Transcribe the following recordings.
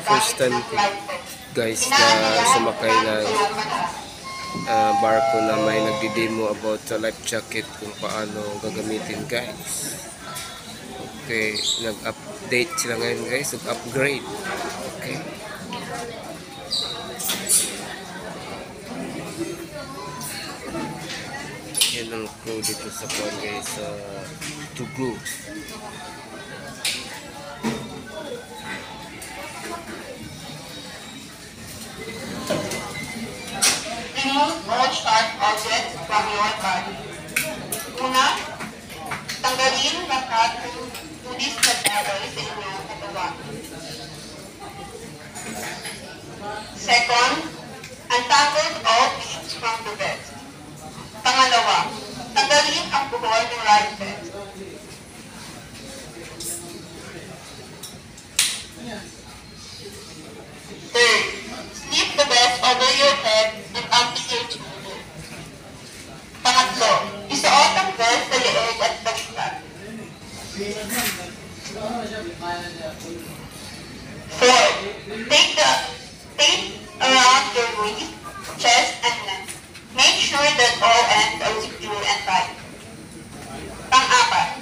First time guys na sumakay ng barko na may nagdi-demo about sa life jacket kung paano gagamitin guys. Okay, nag-update sila ngayon guys, nag-upgrade. Okay. Yan ang crew dito sa pond guys, sa Tugu. Remove all sharp objects from your body. Una, tanggalin lahat ng tulis na bagay sa inyong katawan. Second, untangle all beads from the vest. Pangalawa, tanggalin ang buhol ng right vest. Third, slip the vest over your head and onto your shoulder. Pangatlo, isuot ang vest sa leeg at baliktad. Fourth, tape around your waist, chest, and neck. Make sure that all ends are secure and tight. Pang-apat,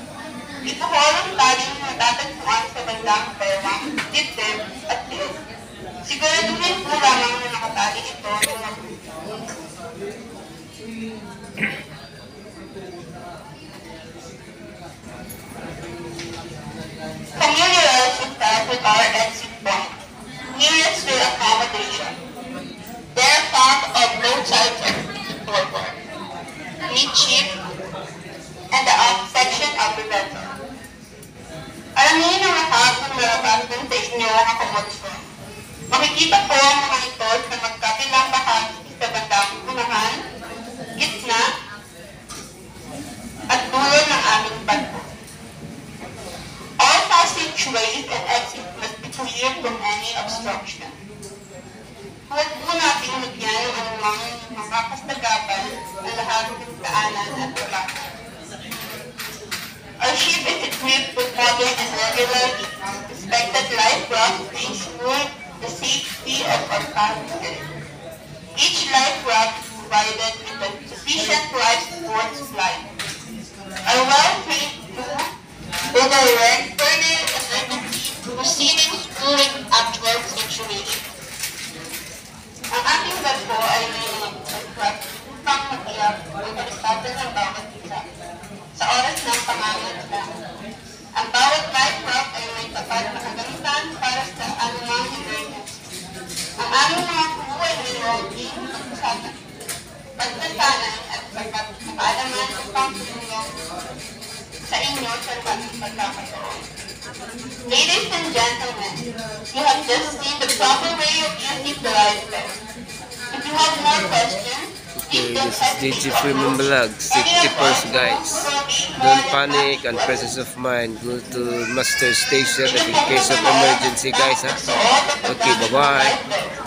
ipuhol ang taling natatagpuan sa bandang bewang, dibdib, at leeg. Siguraduhin po lamang na nakatali ito ng mabuti. Familiarize yourself with our exit point, nearest to accommodation. They are found on both sides of the floorboard, midship, and the up section of the vessel. Alamin ang lahat ng lalabas ng sa inyong akomodasyon. Makikita po ang mga ito sa magkabilang bahagi sa bandang unahan, gitna, at dulo ng aming barko. All passageways and exits must be clear from any obstruction. Huwag po natin magyan ng anumang makakasagapan ng lahat ng daanan at labasan. Our ship is equipped with modern and regular inspected life rafts to ensure the safety of our passengers. Each life raft is provided with a sufficient life support supply. Our well-trained crew will direct further emergency proceedings during actual situation. Ang ating barko ay may mga aircraft upang mag-iap o kaligtasan ng bawat isa sa oras ng pangangailangan. Ang bawat life raft ay may tapat na kagamitan para sa anumang emergency. Ang aming mga crew ay mayroong team pagsasanan at pagkaalaman upang tumulong sa inyo sa ating pagkakataon. Ladies and gentlemen, you have just seen the proper way of using the life vest. If you have more questions, Okay, this is DJ Freeman Vlog. Safety first guys. Don't panic and presence of mind. Go to master station in case of emergency guys. Okay, bye-bye.